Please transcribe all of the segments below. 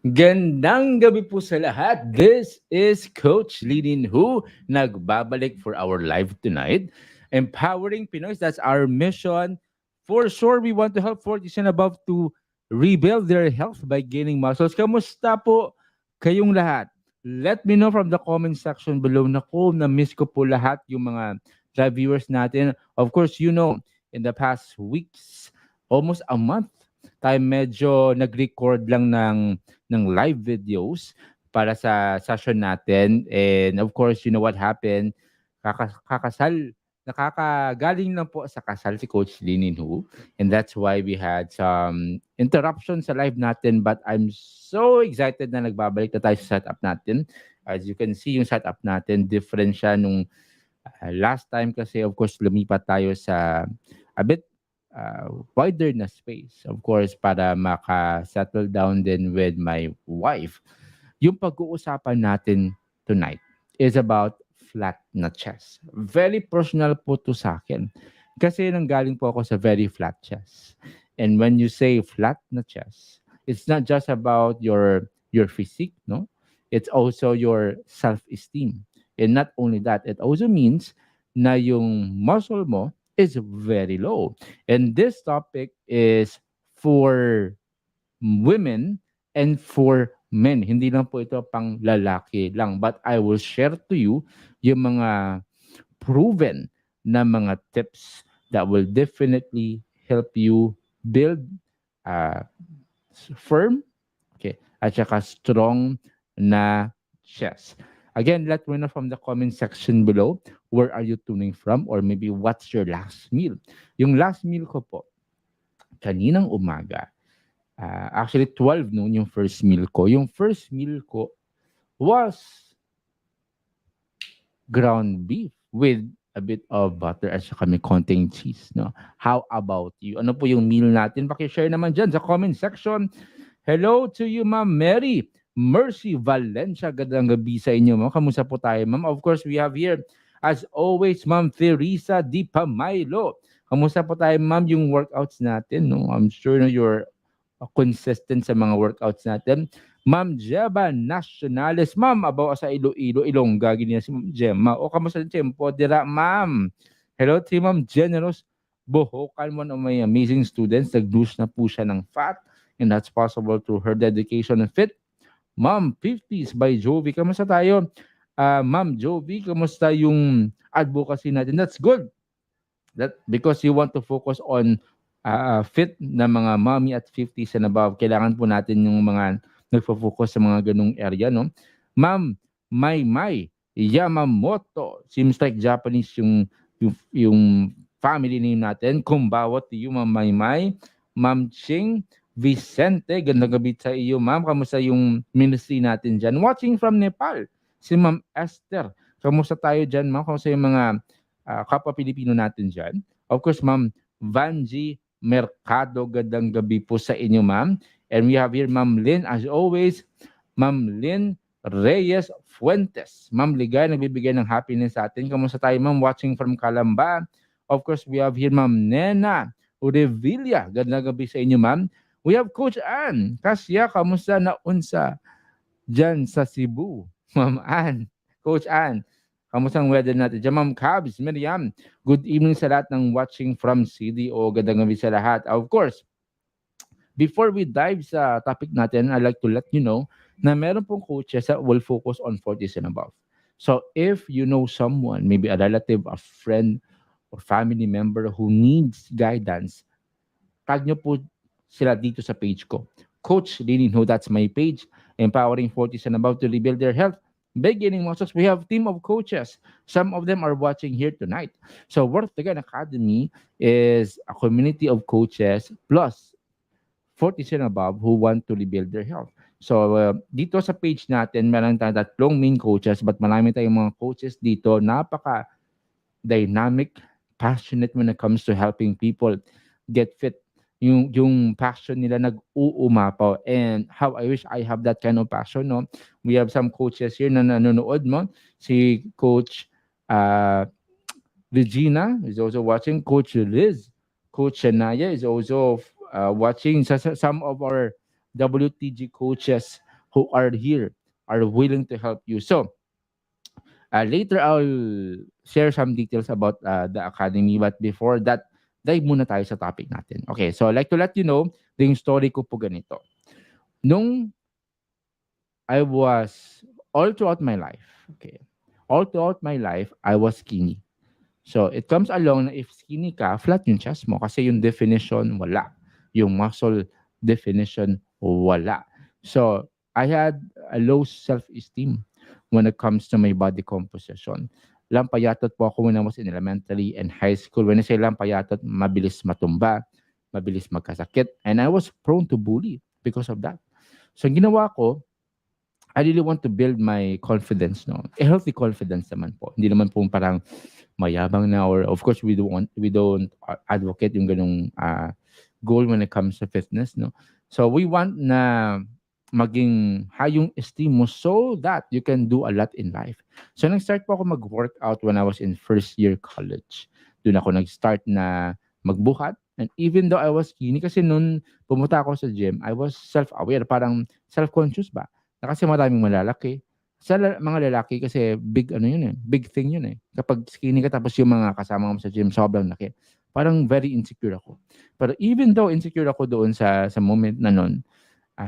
Gandang gabi po sa lahat. This is Coach Lidin Hu, nagbabalik for our live tonight. Empowering Pinoys, that's our mission. For sure, we want to help 40s and above to rebuild their health by gaining muscles. Kamusta po kayong lahat? Let me know from the comment section below. Naku, na-miss ko po lahat yung mga live viewers natin. Of course, in the past weeks, almost a month, tayo medyo nag-record lang ng live videos para sa session natin. And of course, you know what happened? Kakasal, nakakagaling lang po sa kasal si Coach Linin Hu. And that's why we had some interruption sa live natin. But I'm so excited na nagbabalik na tayo sa setup natin. As you can see, yung setup natin, different siya nung last time kasi of course lumipat tayo sa a bit wider na space. Of course, para maka-settle down din with my wife. Yung pag-uusapan natin tonight is about flat na chest. Very personal po to sa akin. Kasi nanggaling po ako sa very flat chest. And when you say flat na chest, it's not just about your physique, no? It's also your self-esteem. And not only that, it also means na yung muscle mo is very low. And this topic is for women and for men. Hindi lang po ito pang lalaki lang. But I will share to you yung mga proven na mga tips that will definitely help you build a firm, okay, at saka strong na chest. Again, let me know from the comment section below where are you tuning from or maybe what's your last meal. Yung last meal ko po, kaninang umaga, actually 12 noon yung first meal ko. Yung first meal ko was ground beef with a bit of butter at saka may konting cheese. No? How about you? Ano po yung meal natin? Pakishare naman dyan sa comment section. Hello to you, Ma'am Mary. Mercy Valencia. Gandang gabi sa inyo, ma'am. Kamusta po tayo, ma'am? Of course, we have here, as always, Ma'am Teresa Di Pamailo. Kamusta po tayo, ma'am? Yung workouts natin, no? I'm sure no, you're consistent sa mga workouts natin. Ma'am Jeba Nationales. Ma'am, abaw sa Iloilo, Ilongga. Ganyan si Ma'am Gemma. O kamusta din tempo? Dira, ma'am. Hello, to Ma'am Generous Bohokan, one of my amazing students. Nag-lose na po siya ng fat and that's possible through her dedication and fit. Ma'am, 50s by Jovi. Kamusta tayo? Ma'am Jovi, kamusta yung advocacy natin? That's good. That because you want to focus on fit na mga mommy at 50s and above. Kailangan po natin yung mga nagfo-focus sa mga ganung area, no? Ma'am, Mai Yamamoto. Seems like Japanese yung family name natin. Kumbawa to you, Ma'am Mai. Ma'am Ching Vicente, gandang gabi sa iyo, ma'am. Kamusta yung ministry natin dyan? Watching from Nepal, si Ma'am Esther. Kamusta tayo dyan, ma'am? Kamusta yung mga kapwa Pilipino natin dyan? Of course, Ma'am Vanji Mercado, gandang gabi po sa inyo, ma'am. And we have here Ma'am Lynn, as always, Ma'am Lynn Reyes Fuentes. Ma'am Ligay, nagbibigay ng happiness sa atin. Kamusta tayo, ma'am? Watching from Calamba. Of course, we have here Ma'am Nena Urevilla. Gandang gabi sa inyo, ma'am. We have Coach Ann. Kasya, kamusta na unsa dyan sa Cebu? Ma'am Ann. Coach Ann. Kamusta ang weather natin dyan? Ma'am Cabs, Miriam. Good evening sa lahat ng watching from CDO. Gandang gabi sa lahat. Of course, before we dive sa topic natin, I'd like to let you know na meron pong coaches that will focus on 40s and above. So if you know someone, maybe a relative, a friend, or family member who needs guidance, tag nyo po sila dito sa page ko. Coach Linin Ho, that's my page. Empowering 40s and above to rebuild their health. Beginning muscles, we have team of coaches. Some of them are watching here tonight. So Worth Again Academy is a community of coaches plus 40s and above who want to rebuild their health. So dito sa page natin, meron tayong tatlong main coaches but marami tayong mga coaches dito. Napaka dynamic, passionate when it comes to helping people get fit. Yung passion nila nag-uumapaw. And how I wish I have that kind of passion, no? We have some coaches here na nanonood mo. Si Coach Regina is also watching. Coach Liz, Coach Shania is also watching. Some of our WTG coaches who are here, are willing to help you. So, later I'll share some details about the academy. But before that, dive muna tayo sa topic natin. Okay, so I'd like to let you know, yung story ko po ganito. Nung I was, all throughout my life, okay, all throughout my life, I was skinny. So, it comes along na if skinny ka, flat yung chest mo kasi yung definition, wala. Yung muscle definition, wala. So, I had a low self-esteem when it comes to my body composition. Lampayatot po ako when I was in elementary and high school. When I say lampayatot, mabilis matumba, mabilis magkasakit, and I was prone to bully because of that. So, ang ginawa ko, I really want to build my confidence, no? A healthy confidence naman po. Hindi naman po parang mayabang na, or of course we don't advocate yung ganung goal when it comes to fitness, no? So we want na maging high yung esteem mo so that you can do a lot in life. So nag-start po ako mag-workout when I was in first year college. Doon ako nag-start na magbuhat. And even though I was skinny, kasi noon pumunta ako sa gym, I was self-aware, parang self-conscious ba? Na kasi maraming malalaki. Mga lalaki kasi big ano yun eh, big thing yun eh. Kapag skinny ka tapos yung mga kasama mo sa gym sobrang laki, parang very insecure ako. Pero even though insecure ako doon sa moment na noon,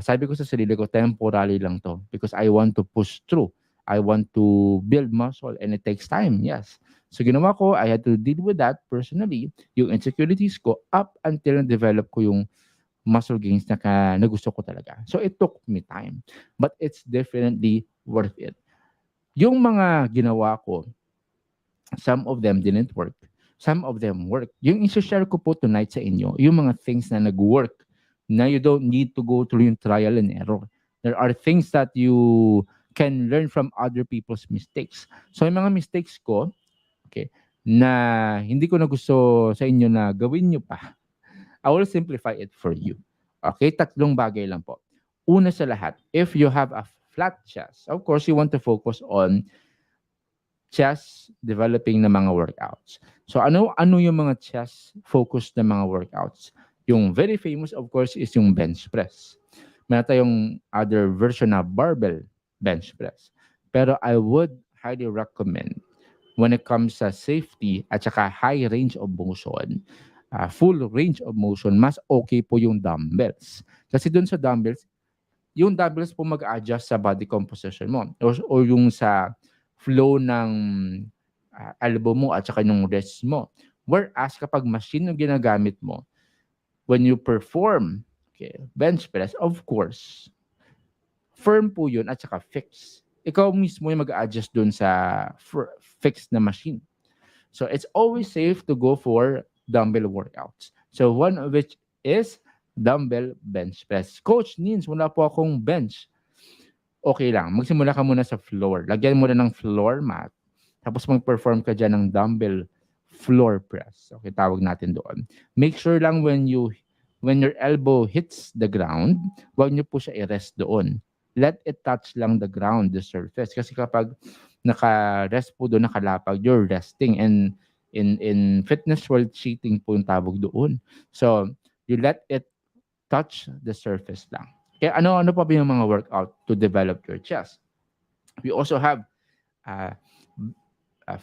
sabi ko sa sarili ko, temporary lang to because I want to push through. I want to build muscle and it takes time, yes. So ginawa ko, I had to deal with that personally, yung insecurities ko up until na-develop ko yung muscle gains na gusto ko talaga. So it took me time, but it's definitely worth it. Yung mga ginawa ko, some of them didn't work. Some of them work. Yung i-share ko po tonight sa inyo, yung mga things na nag-work, na you don't need to go through yung trial and error. There are things that you can learn from other people's mistakes. So yung mga mistakes ko, okay, na hindi ko na gusto sa inyo na gawin nyo pa, I will simplify it for you. Okay, tatlong bagay lang po. Una sa lahat, if you have a flat chest, of course, you want to focus on chest developing na mga workouts. So ano yung mga chest focused na mga workouts? Yung very famous, of course, is yung bench press. Meron tayong other version na barbell bench press. Pero I would highly recommend when it comes sa safety at saka high range of motion, full range of motion, mas okay po yung dumbbells. Kasi dun sa dumbbells, yung dumbbells po mag-adjust sa body composition mo or yung sa flow ng elbow mo at saka yung wrist mo. Whereas kapag machine yung ginagamit mo, when you perform bench press, of course, firm po yun at saka fixed. Ikaw mismo yung mag-adjust dun sa fixed na machine. So it's always safe to go for dumbbell workouts. So one of which is dumbbell bench press. Coach Nins, wala po akong bench. Okay lang, magsimula ka muna sa floor. Lagyan mo na ng floor mat. Tapos mag-perform ka dyan ng dumbbell floor press. Okay, tawag natin doon. Make sure lang when your elbow hits the ground, huwag nyo po siya i-rest doon. Let it touch lang the ground, the surface. Kasi kapag naka-rest po doon, nakalapag, you're resting. And in fitness world, cheating po yung tawag doon. So, you let it touch the surface lang. Kaya ano pa ba yung mga workout to develop your chest? We also have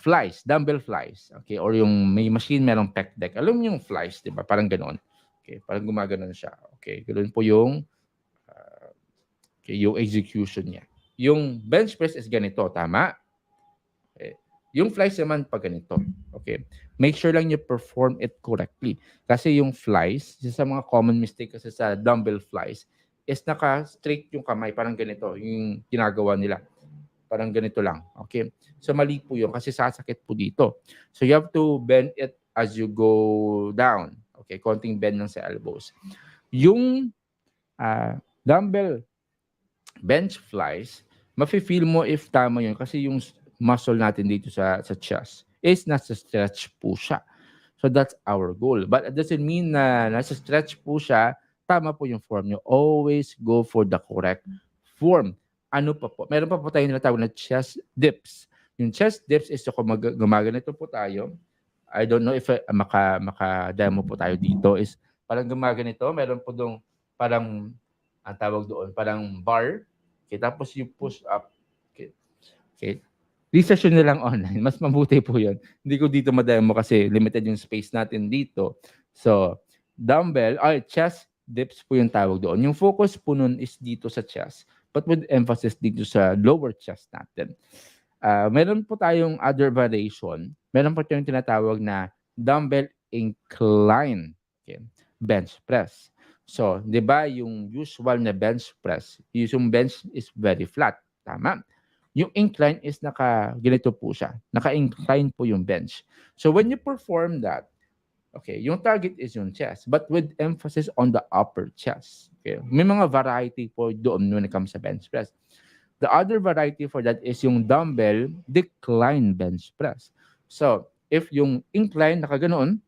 flies, dumbbell flies. Okay, or yung may machine, merong pec deck. Alam mo yung flies, di ba? Parang ganoon. Okay, parang gumaganon siya. Okay, ganoon po yung yung execution niya. Yung bench press is ganito, tama? Okay. Yung flies naman pag ganito. Okay. Make sure lang you perform it correctly. Kasi yung flies, isa sa mga common mistake kasi sa dumbbell flies, is naka-straight yung kamay, parang ganito, yung ginagawa nila. Parang ganito lang. Okay. So mali po yun kasi sasakit po dito. So you have to bend it as you go down. Okay. Konting bend lang sa elbows. Yung dumbbell bench flies, mafe-feel mo if tama yun kasi yung muscle natin dito sa chest is nasa stretch po siya. So that's our goal. But it doesn't mean na nasa stretch po siya, tama po yung form nyo. Always go for the correct form. Ano pa po? Meron pa po tayong natawag na chest dips. Yung chest dips is kung gumaganito po tayo. I don't know if maka-demo po tayo dito. Is parang gumaganito. Meron po dong parang ang tawag doon, parang bar. Okay, tapos you push up. Okay. Okay. Research nyo na lang online. Mas mabuti po yun. Hindi ko dito mademo kasi limited yung space natin dito. So, dumbbell, chest dips po yung tawag doon. Yung focus po nun is dito sa chest, but with emphasis dito sa lower chest natin. Meron po tayong other variation. Meron po tayong tinatawag na dumbbell incline, okay, bench press. So, di ba yung usual na bench press, yung bench is very flat. Tama? Yung incline is ganito po siya. Naka-incline po yung bench. So, when you perform that, okay, yung target is yung chest, but with emphasis on the upper chest. Okay? May mga variety po doon when it comes sa bench press. The other variety for that is yung dumbbell decline bench press. So, if yung incline nakaganoon,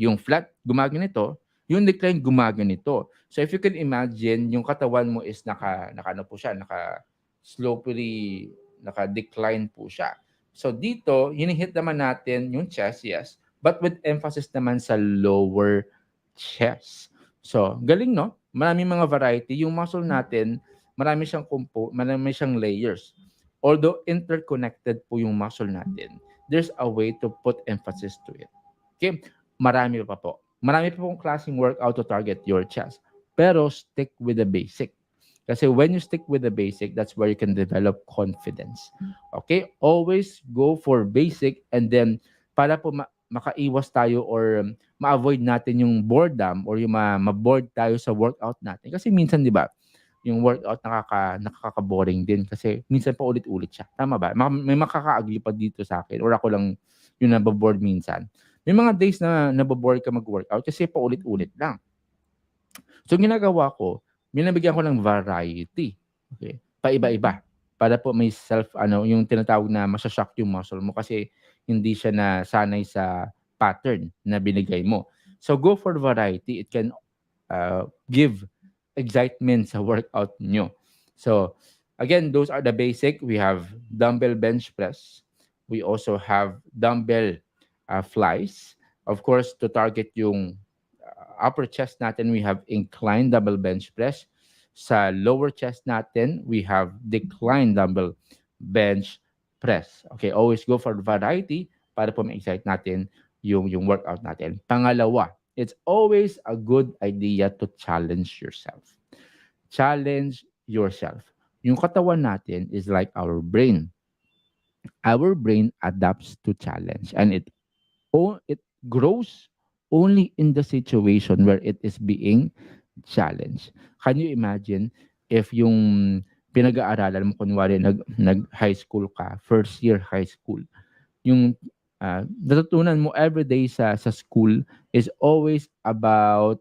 yung flat gumaganito, yung decline gumaganito. So, if you can imagine, yung katawan mo is naka ano po siya, slowly, naka-decline po siya. So, dito, hinihit naman natin yung chest, yes, but with emphasis naman sa lower chest. So, galing, no? Maraming mga variety. Yung muscle natin, marami siyang layers. Although interconnected po yung muscle natin, there's a way to put emphasis to it. Okay? Marami pa po. Marami pa pong klaseng workout to target your chest. Pero stick with the basic. Kasi when you stick with the basic, that's where you can develop confidence. Okay? Always go for basic, and then para po makaiwas tayo or ma-avoid natin yung boredom or yung ma-bored tayo sa workout natin. Kasi minsan, di ba, yung workout nakaka-boring din kasi minsan pa ulit-ulit siya. Tama ba? May makaka-agree pa dito sa akin or ako lang yung nabobored minsan. May mga days na nabobored ka mag-workout kasi pa ulit-ulit lang. So, ginagawa ko, binabigyan ko ng variety. Okay? Paiba-iba. Para po may yung tinatawag na masashock yung muscle mo kasi hindi siya na sanay sa pattern na binigay mo. So, go for variety. It can give excitement sa workout nyo. So, again, those are the basic. We have dumbbell bench press. We also have dumbbell flies. Of course, to target yung upper chest natin, we have inclined double bench press. Sa lower chest natin, we have declined dumbbell bench press. Okay, always go for variety para po ma-excite natin yung workout natin. Pangalawa, it's always a good idea to challenge yourself. Challenge yourself. Yung katawan natin is like our brain. Our brain adapts to challenge, and it grows only in the situation where it is being challenged. Can you imagine if yung pinag-aaralan mo, kunwari nag-high school ka, first year high school, yung natutunan mo everyday sa school is always about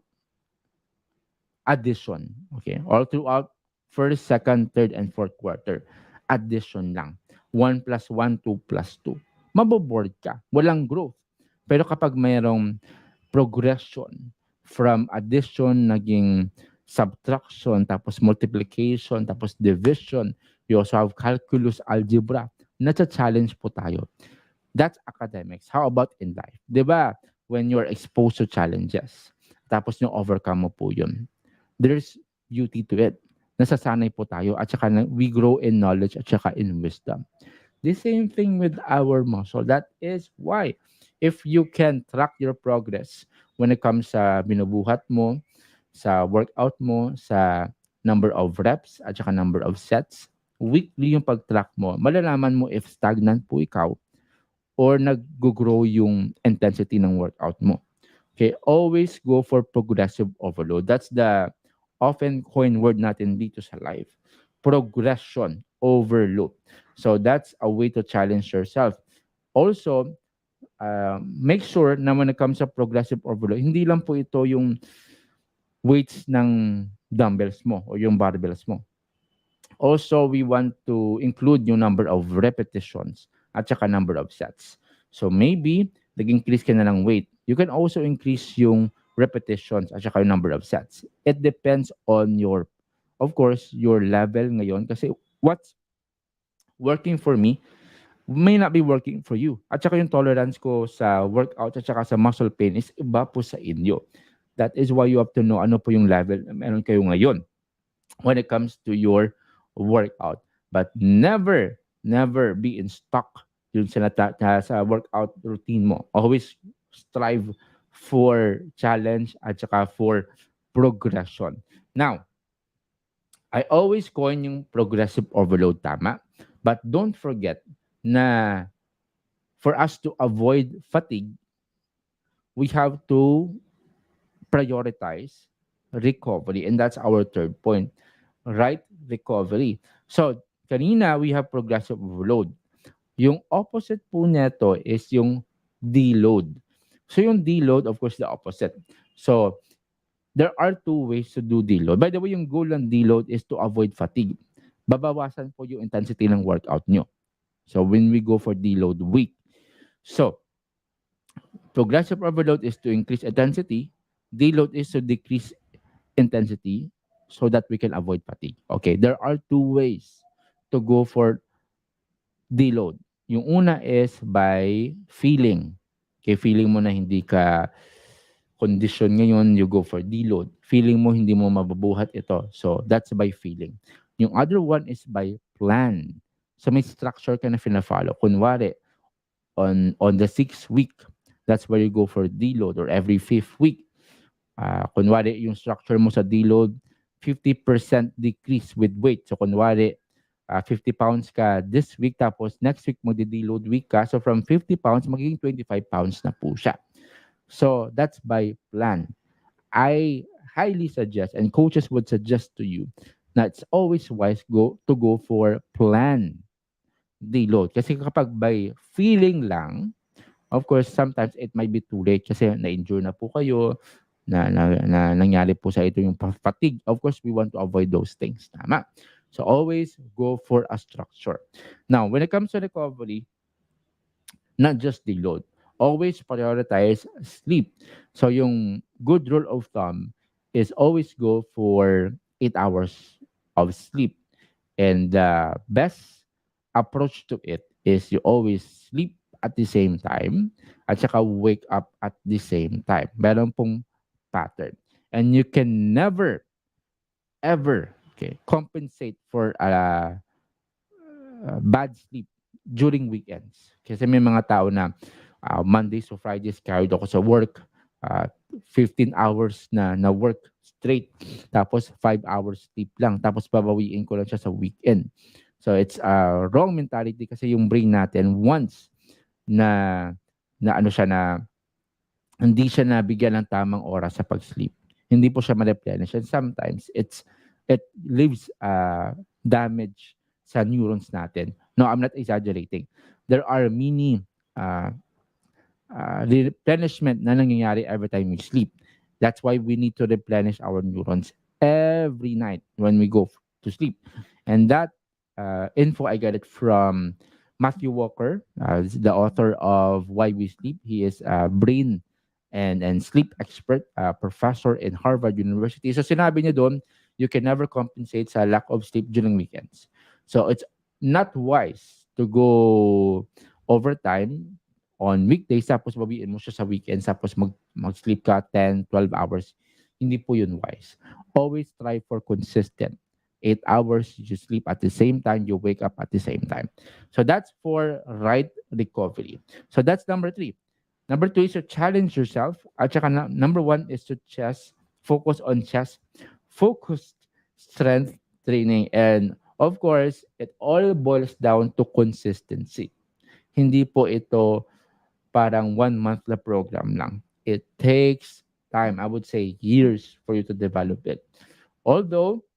addition. Okay? All throughout first, second, third, and fourth quarter. Addition lang. 1 plus 1, 2 plus 2. Maboboard ka. Walang growth. Pero kapag mayroong progression from addition, naging subtraction, tapos multiplication, tapos division, you also have calculus, algebra, nasa-challenge po tayo. That's academics. How about in life? Diba, when you're exposed to challenges, tapos yung overcome mo po yun, there's beauty to it. Nasasanay po tayo at saka we grow in knowledge at saka in wisdom. The same thing with our muscle. That is why if you can track your progress when it comes sa binubuhat mo, sa workout mo, sa number of reps at saka number of sets, weekly yung pag-track mo, malalaman mo if stagnant po ikaw or nag-grow yung intensity ng workout mo. Okay, always go for progressive overload. That's the often coined word natin dito sa life. Progression overload. So that's a way to challenge yourself. Also, make sure na when it comes sa progressive overload, hindi lang po ito yung weights ng dumbbells mo o yung barbells mo. Also, we want to include yung number of repetitions at saka number of sets. So maybe, nag-increase ka na ng weight. You can also increase yung repetitions at saka yung number of sets. It depends on of course, your level ngayon. Kasi what's working for me may not be working for you. At saka yung tolerance ko sa workout at saka sa muscle pain is iba po sa inyo. That is why you have to know ano po yung level na meron kayo ngayon when it comes to your workout. But never, never be in stuck dun sa workout routine mo. Always strive for challenge at saka for progression. Now, I always coin yung progressive overload, tama? But don't forget na for us to avoid fatigue, we have to prioritize recovery. And that's our third point, right? Recovery. So, kanina we have progressive overload. Yung opposite po neto is yung deload. So, yung deload, of course, the opposite. So, there are two ways to do deload. By the way, yung goal ng deload is to avoid fatigue. Babawasan po yung intensity ng workout nyo. So, when we go for deload week. So, progressive overload is to increase intensity. Deload is to decrease intensity so that we can avoid fatigue. Okay, there are two ways to go for deload. Yung una is by feeling. Okay, feeling mo na hindi ka condition ngayon, you go for deload. Feeling mo hindi mo mabubuhat ito. So, that's by feeling. Yung other one is by plan. So, may structure ka na fina-follow. Kunwari, on the 6th week, that's where you go for deload or every 5th week. Kunwari, yung structure mo sa deload, 50% decrease with weight. So, kunwari, 50 pounds ka this week, tapos next week mo di-deload week ka. So, from 50 pounds, magiging 25 pounds na po siya. So, that's by plan. I highly suggest, and coaches would suggest to you, na it's always wise to go for plan deload. Kasi kapag by feeling lang, of course, sometimes it might be too late kasi na-injure na po kayo, na nangyari po sa ito yung fatigue. Of course, we want to avoid those things. Tama. So always go for a structure. Now, when it comes to recovery, not just deload, always prioritize sleep. So yung good rule of thumb is always go for 8 hours of sleep. And the best approach to it is you always sleep at the same time at saka wake up at the same time. Meron pong pattern. And you can never, ever, okay, compensate for bad sleep during weekends. Kasi may mga tao na Mondays to Fridays carried ako sa work, uh, 15 hours na work straight, tapos 5 hours sleep lang, tapos babawiin ko lang siya sa weekend. So it's a wrong mentality kasi yung brain natin once na ano siya na hindi siya nabigyan ng tamang oras sa pag-sleep, hindi po siya ma-replenish. And sometimes it leaves damage sa neurons natin. No, I'm not exaggerating. There are many uh, replenishment na nangyayari every time we sleep. That's why we need to replenish our neurons every night when we go to sleep. And that info, I got it from Matthew Walker, the author of Why We Sleep. He is a brain and sleep expert, professor in Harvard University. So sinabi niya doon, you can never compensate sa lack of sleep during weekends. So it's not wise to go overtime on weekdays tapos bawiin mo siya sa weekends tapos mag-sleep ka 10, 12 hours. Hindi po yun wise. Always try for consistent. 8 hours, you sleep at the same time, you wake up at the same time. So that's for right recovery. So that's number 3. Number 2 is to challenge yourself. At saka number 1 is to focus on chest, focused strength training. And of course, it all boils down to consistency. Hindi po ito parang 1 month na program lang. It takes time, I would say years for you to develop it. Although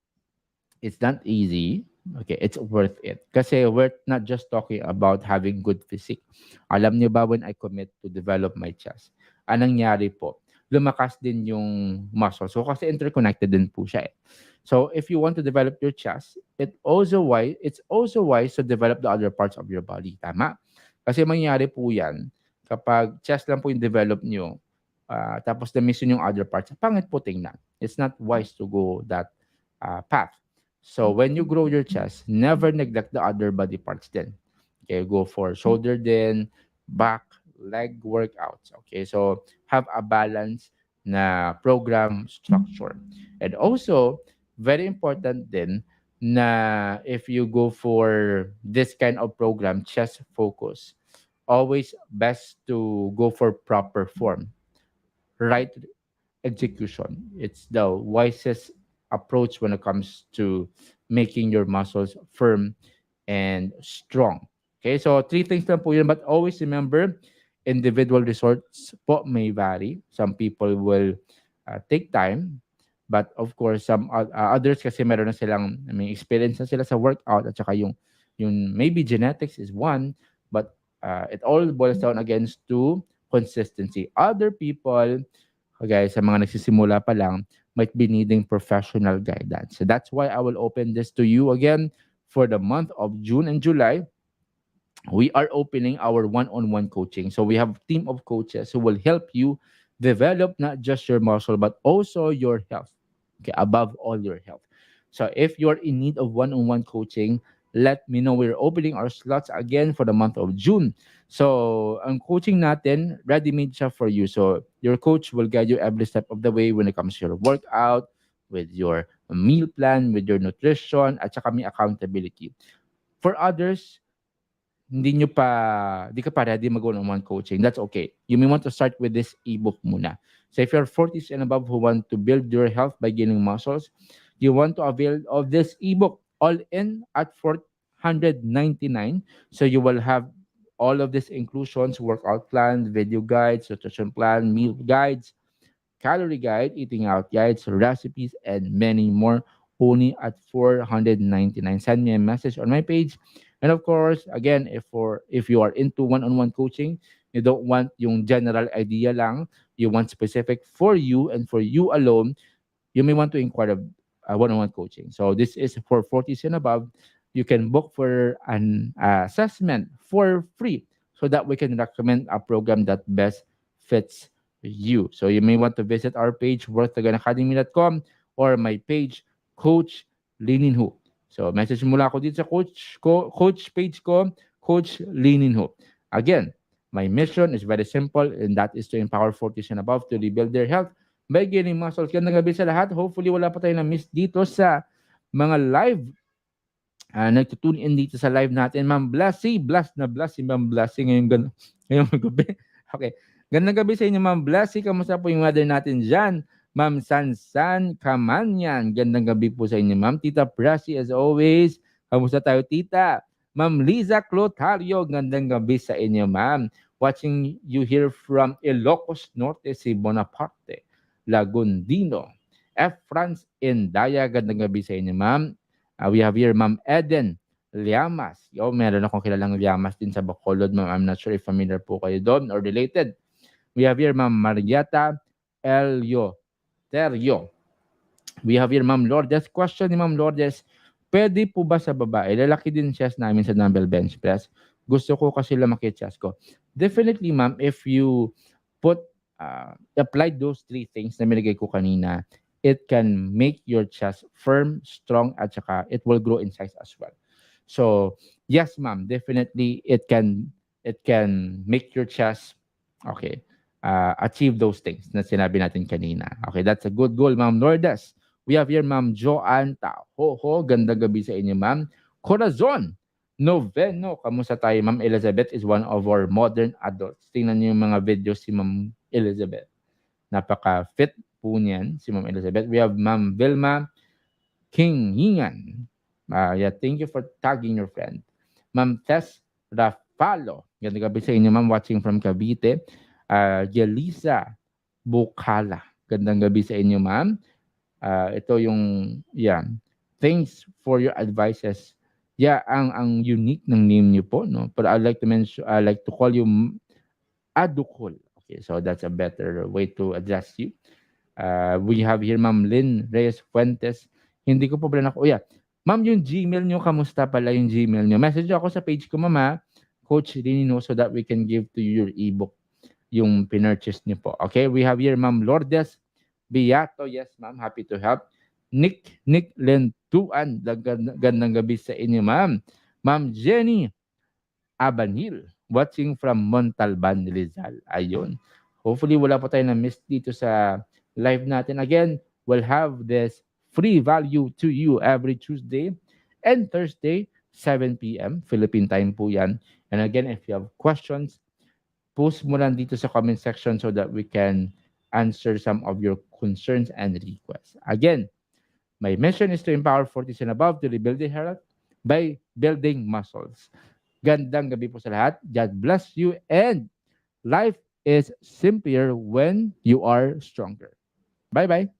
it's not easy, okay, it's worth it. Kasi we're not just talking about having good physique. Alam niyo ba when I commit to develop my chest, anong nangyari po? Lumakas din yung muscle. So kasi interconnected din po siya eh. So if you want to develop your chest, it's also wise to develop the other parts of your body. Tama? Kasi mangyayari po yan kapag chest lang po yung develop nyo, tapos na-miss yung other parts, pangit po tingnan. It's not wise to go that path. So when you grow your chest, never neglect the other body parts then. Okay, go for shoulder then, back, leg workouts. Okay, so have a balance na program structure. And also, very important then na if you go for this kind of program, chess focus, always best to go for proper form, right execution. It's the wisest approach when it comes to making your muscles firm and strong. Okay, so three things lang po yun. But always remember, individual resorts po may vary. Some people will take time. But of course, some others kasi meron na silang, I mean, experience na sila sa workout at saka yung maybe genetics is one, but it all boils down against to consistency. Other people, okay, sa mga nagsisimula pa lang, might be needing professional guidance. So that's why I will open this to you again for the month of June and July. We are opening our one-on-one coaching. So we have a team of coaches who will help you develop not just your muscle but also your health. Okay, above all your health. So if you're in need of one-on-one coaching, let me know. We're opening our slots again for the month of June. So ang coaching natin, ready-made siya for you. So your coach will guide you every step of the way when it comes to your workout, with your meal plan, with your nutrition, at saka may accountability. For others, hindi ka pa ready mag one-on-one coaching, that's okay. You may want to start with this ebook muna. So if you're 40s and above who want to build your health by gaining muscles, you want to avail of this ebook all in at 499. So you will have all of these inclusions, workout plan, video guides, nutrition plan, meal guides, calorie guide, eating out guides, recipes, and many more only at 499. Send me a message on my page. And of course, again, if you are into one-on-one coaching, you don't want yung general idea lang, you want specific for you and for you alone, you may want to inquire of one-on-one coaching. So this is for 40s and above. You can book for an assessment for free so that we can recommend a program that best fits you. So you may want to visit our page, worthagainacademy.com, or my page, Coach Lininho. So message mo lang ako dito sa coach page ko, Coach Lininho. Again, my mission is very simple, and that is to empower 40s and above to rebuild their health by gaining muscles. Gandang gabi sa lahat. Hopefully, wala pa tayo na-miss dito sa mga live. Nagtutune in dito sa live natin. Ma'am Blassie, blast na blast si Ma'am Blassie ngayong gabi. Okay. Gandang gabi sa inyo, Ma'am Blassie. Kamusta po yung mother natin dyan? Ma'am Sansan Kamanyan. Gandang gabi po sa inyo, Ma'am. Tita Blassie, as always. Kamusta tayo, Tita? Ma'am Liza Clotario. Gandang gabi sa inyo, Ma'am. Watching you here from Ilocos Norte, si Bonaparte Lagundino. F. France Indaya. Gandang gabi sa inyo, Ma'am. We have here Ma'am Eden Llamas. Meron akong kilalang Llamas din sa Bacolod, Ma'am. I'm not sure if familiar po kayo doon or related. We have here Ma'am Marieta Elio Terio. We have here Ma'am Lourdes. Question ni Ma'am Lourdes, pwede po ba sa babae? Lalaki din chest namin sa dumbbell bench press. Gusto ko kasi lumaki chest ko. Definitely, Ma'am, if you put, apply those three things na binigay ko kanina, it can make your chest firm, strong, at saka it will grow in size as well. So, yes, ma'am, definitely it can make your chest, okay, achieve those things na sinabi natin kanina. Okay, that's a good goal, Ma'am Lourdes. We have here Ma'am Joanne Tahoho. Gandang gabi sa inyo, Ma'am. Corazon Noveno. Kamusta tayo? Ma'am Elizabeth is one of our modern adults. Tingnan niyo yung mga videos si Ma'am Elizabeth. Napaka-fit po niyan, si Ma'am Elizabeth. We have Ma'am Vilma Kingingan. Yeah, thank you for tagging your friend. Ma'am Tess Rafalo. Ganda gabi sa inyo, Ma'am, watching from Cavite. Jelisa Bukala. Gandang gabi sa inyo, Ma'am. Ito yung, yeah, thanks for your advices. Yeah, ang unique ng name niyo po, no? But I like to call you Adukol. Okay, so that's a better way to address you. We have here Ma'am Lynn Reyes Fuentes. Hindi ko pa pala oh yeah. Ma'am, yung Gmail nyo, kamusta pala yung Gmail nyo? Message ako sa page ko, Mama, Coach Rinino, so that we can give to you your ebook, yung pinurchase nyo po. Okay, we have here Ma'am Lourdes Beato. Yes, Ma'am, happy to help. Nick Lentuan. Gandang gabi sa inyo, Ma'am. Ma'am Jenny Abanil, watching from Montalban, Rizal. Ayun. Hopefully, wala pa tayo na-miss dito sa live natin. Again, we'll have this free value to you every Tuesday. and Thursday, 7 p.m. Philippine time po yan. And again, if you have questions, post mo lang dito sa comment section so that we can answer some of your concerns and requests. Again, my mission is to empower 40s and above to rebuild their health by building muscles. Gandang gabi po sa lahat. God bless you and life is simpler when you are stronger. Bye-bye.